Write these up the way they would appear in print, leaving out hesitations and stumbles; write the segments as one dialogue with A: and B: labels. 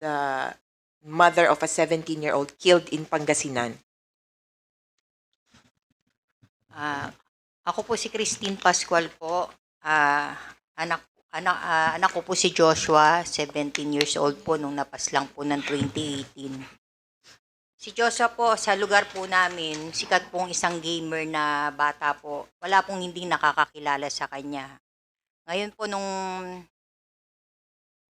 A: the mother of a 17-year-old killed in Pangasinan?
B: Ako po si Christine Pascual po. Anak ko po si Joshua, 17 years old po nung napaslang po ng 2018. Si Joshua po, sa lugar po namin, sikat pong isang gamer na bata po. Wala pong hindi nakakakilala sa kanya. Ngayon po nung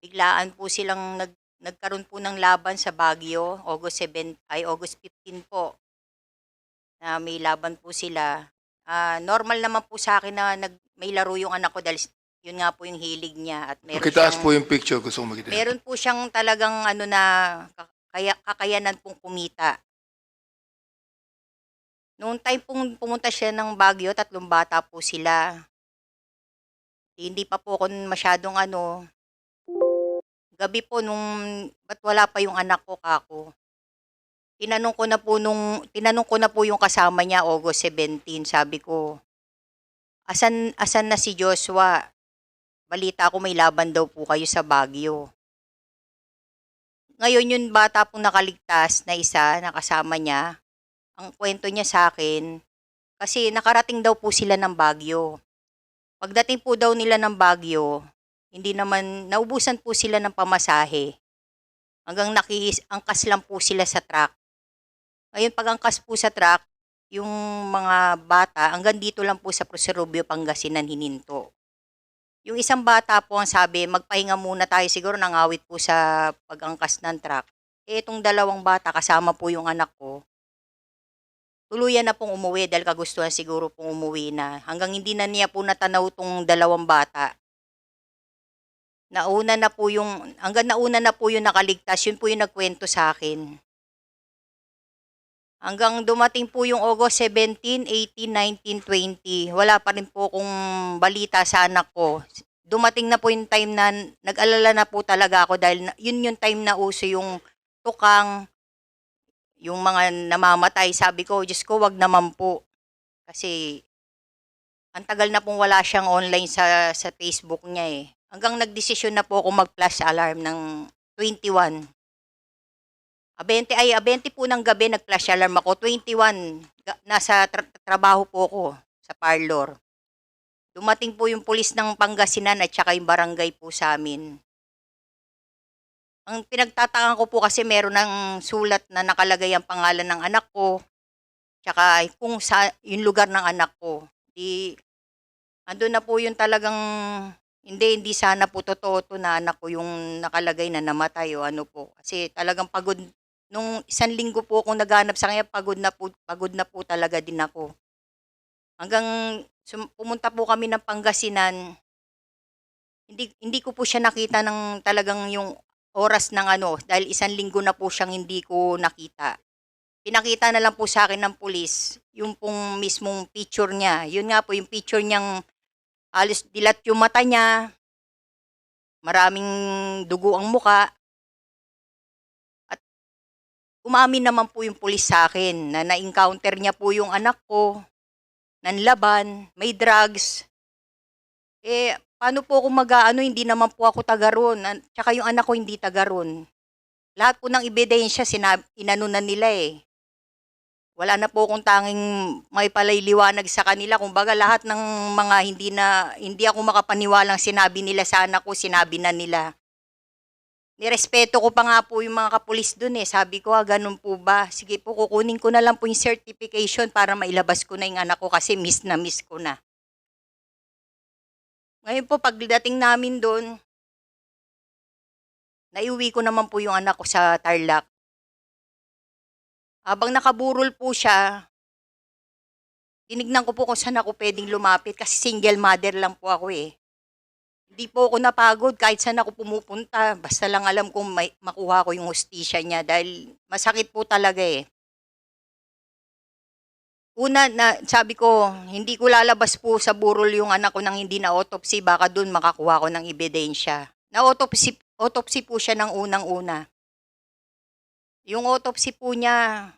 B: biglaan po silang nagkaroon po ng laban sa Baguio, August 15 po, na may laban po sila. Normal naman po sa akin na may laro yung anak ko dahil yun nga po yung hilig niya at meron
C: Pakitaas
B: siyang,
C: po yung picture, gusto ko makita.
B: meron po siyang talagang kakayanan pong kumita. Noong time pong pumunta siya ng Baguio, 3 bata po sila. Hindi pa po ako masyadong gabi po ba't wala pa yung anak ko kako. Tinanong ko na po yung kasama niya August 17, sabi ko, asan na si Joshua? Balita ko may laban daw po kayo sa Baguio. Ngayon yung bata pong nakaligtas na isa, na kasama niya, ang kwento niya sa akin, kasi nakarating daw po sila ng Baguio. Pagdating po daw nila ng Baguio, hindi naman, naubusan po sila ng pamasahe. Hanggang nakiangkas lang po sila sa truck. Ngayon pag-angkas po sa truck, yung mga bata, hanggang dito lang po sa Proserobio, Pangasinan, hininto. Yung isang bata po ang sabi, magpahinga muna tayo, siguro nangawit po sa pag-angkas ng truck. Itong 2 bata, kasama po yung anak ko, tuluyan na pong umuwi dahil kagustuhan siguro pong umuwi na. Hanggang hindi na niya po natanaw tong 2 bata. Hanggang nauna na po yung nakaligtas, yun po yung nagkwento sa akin. Hanggang dumating po yung August 17, 18, 19, 20, wala pa rin po kung balita sa anak ko. Dumating na po yung time na nag-alala na po talaga ako dahil yun yung time na uso yung tukang, yung mga namamatay. Sabi ko, Diyos ko, wag naman po. Kasi ang tagal na pong wala siyang online sa Facebook niya eh. Hanggang nagdesisyon na po ako mag-flash alarm ng 21. 20 po ng gabi nag-flash alarm ako. 21, nasa trabaho po ako sa parlor. Dumating po yung pulis ng Pangasinan at saka yung barangay po sa amin. Ang pinagtatakan ko po kasi meron ng sulat na nakalagay ang pangalan ng anak ko, tsaka kung sa yung lugar ng anak ko. Andun na po yung talagang, hindi sana po totoo to na anak ko yung nakalagay na namatay o ano po. Kasi talagang pagod. Nung 1 linggo po akong naghanap sa kanya, pagod na po talaga din ako. Hanggang pumunta po kami ng Pangasinan, hindi ko po siya nakita ng talagang yung oras ng dahil 1 linggo na po siyang hindi ko nakita. Pinakita na lang po sa akin ng pulis, yung pong mismong picture niya. Yun nga po, yung picture niyang halos dilat yung mata niya, maraming dugo ang muka. Umamin naman po yung pulis sa akin na na-encounter niya po yung anak ko, nanlaban, may drugs. Paano po ako hindi naman po ako taga ron. Tsaka yung anak ko hindi taga ron. Lahat po ng ebidensya, inano na nila eh. Wala na po akong tanging may palayliwanag sa kanila. Kumbaga lahat ng mga hindi ako makapaniwalang sinabi nila sa anak ko, sinabi na nila. Nirespeto ko pa nga po yung mga kapulis dun eh. Sabi ko, ganun po ba? Sige po, kukunin ko na lang po yung certification para mailabas ko na yung anak ko kasi miss na miss ko na. Ngayon po, pagdating namin dun, naiuwi ko naman po yung anak ko sa Tarlac. Habang nakaburol po siya, tinignan ko po kung saan ako pwedeng lumapit kasi single mother lang po ako eh. Hindi po ako napagod kahit saan ako pumupunta. Basta lang alam kong makuha ko yung hustisya niya dahil masakit po talaga eh. Una na sabi ko, hindi ko lalabas po sa burol yung anak ko nang hindi na autopsy, baka dun makakuha ko ng ebidensya. Na autopsy po siya ng unang-una. Yung autopsy po niya,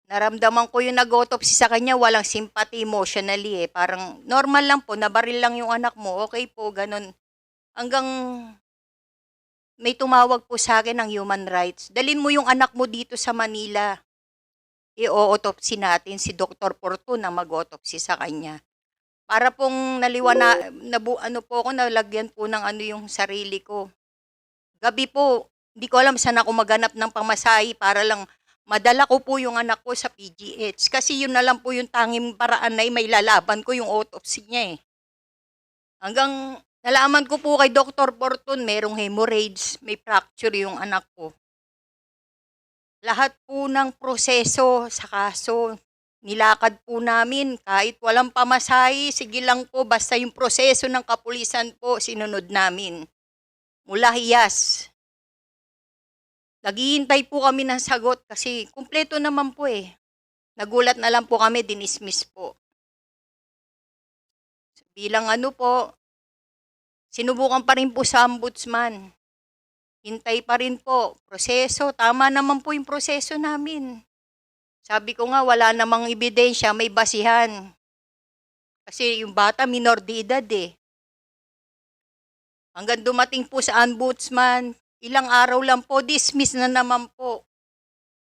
B: naramdaman ko yung nag-autopsy sa kanya, walang sympathy emotionally eh. Parang normal lang po, nabaril lang yung anak mo, okay po, ganun. Hanggang may tumawag po sa akin ng human rights. Dalin mo yung anak mo dito sa Manila. I-autopsy natin si Dr. Fortun na mag-autopsy sa kanya. Para pong ano po ako, nalagyan po ng ano yung sarili ko. Gabi po, hindi ko alam saan ako maghanap ng pamasahe para lang madala ko po yung anak ko sa PGH. Kasi yun na lang po yung tanging paraan na may lalaban ko yung autopsy niya eh. Hanggang nalaman ko po kay Dr. Fortun, merong hemorrhage, may fracture yung anak ko. Lahat po ng proseso sa kaso, nilakad po namin kahit walang pamasahe, sige lang po, basta yung proseso ng kapulisan po, sinunod namin. Mula Hiyas. Naghihintay po kami ng sagot kasi kumpleto naman po eh. Nagulat na lang po kami, dinismiss po. Bilang ano po, sinubukan pa rin po sa ombudsman. Hintay pa rin po. Proseso, tama naman po yung proseso namin. Sabi ko nga, wala namang ebidensya, may basihan. Kasi yung bata, minor de edad eh. Hanggang dumating po sa ombudsman, ilang araw lang po, dismiss na naman po.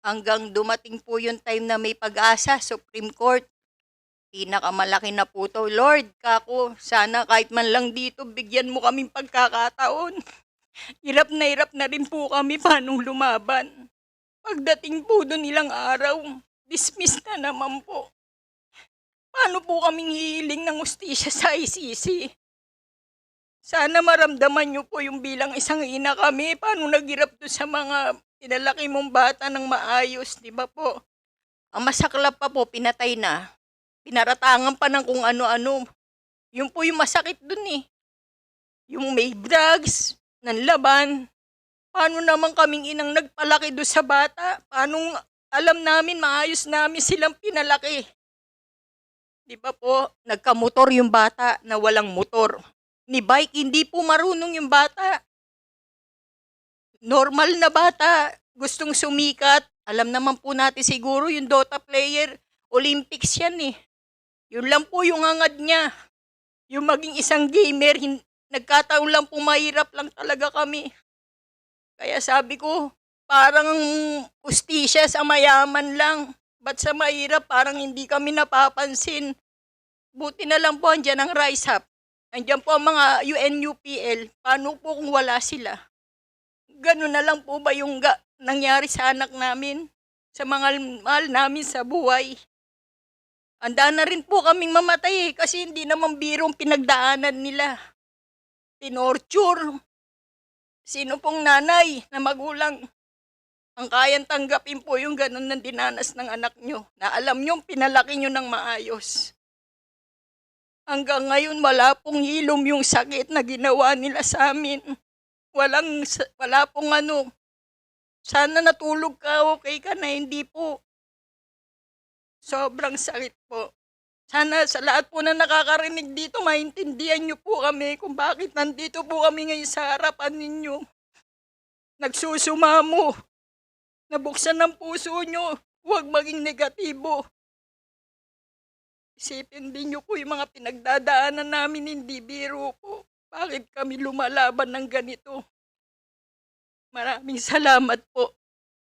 B: Hanggang dumating po yung time na may pag-asa, Supreme Court. Pinakamalaki na po to. Lord, kako, sana kahit man lang dito, bigyan mo kaming pagkakataon. Hirap na rin po kami paanong lumaban. Pagdating po doon ilang araw, dismiss na naman po. Paano po kaming hihiling ng ustisya sa ICC? Sana maramdaman niyo po yung bilang isang ina kami, paano naghirap doon sa mga pinalaki mong bata ng maayos, di ba po? Ang masaklap pa po, pinatay na. Pinaratangan pa ng kung ano-ano. Yun po yung masakit doon eh. Yung may drugs, ng laban. Paano naman kaming inang nagpalaki doon sa bata? Paano alam namin maayos namin silang pinalaki? Di ba po, nagkamotor yung bata na walang motor. Ni bike, hindi po marunong yung bata. Normal na bata, gustong sumikat. Alam naman po natin siguro yung Dota player, Olympics yan eh. Yun lang po yung hangad niya. Yung maging isang gamer, nagkataon lang po mahirap lang talaga kami. Kaya sabi ko, parang ustisya sa mayaman lang. Ba't sa mahirap parang hindi kami napapansin? Buti na lang po andyan ang Rise Up. Andyan po ang mga UNUPL. Paano po kung wala sila? Ganun na lang po ba yung nangyari sa anak namin? Sa mga mahal namin sa buhay? Handa na rin po kaming mamatay eh, kasi hindi naman birong pinagdaanan nila. Tinorture. Sino pong nanay na magulang ang kayang tanggapin po yung ganun ng dinanas ng anak nyo na alam nyo pinalaki nyo ng maayos. Hanggang ngayon wala pong hilom yung sakit na ginawa nila sa amin. Wala pong ano. Sana natulog ka, okay ka na, hindi po. Sobrang sakit po. Sana sa lahat po na nakakarinig dito, maintindihan niyo po kami kung bakit nandito po kami ngayon sa harapan ninyo. Nagsusumamo. Nabuksan ng puso niyo. Huwag maging negatibo. Isipin din niyo po yung mga pinagdadaanan namin, hindi biro po. Bakit kami lumalaban ng ganito? Maraming salamat po.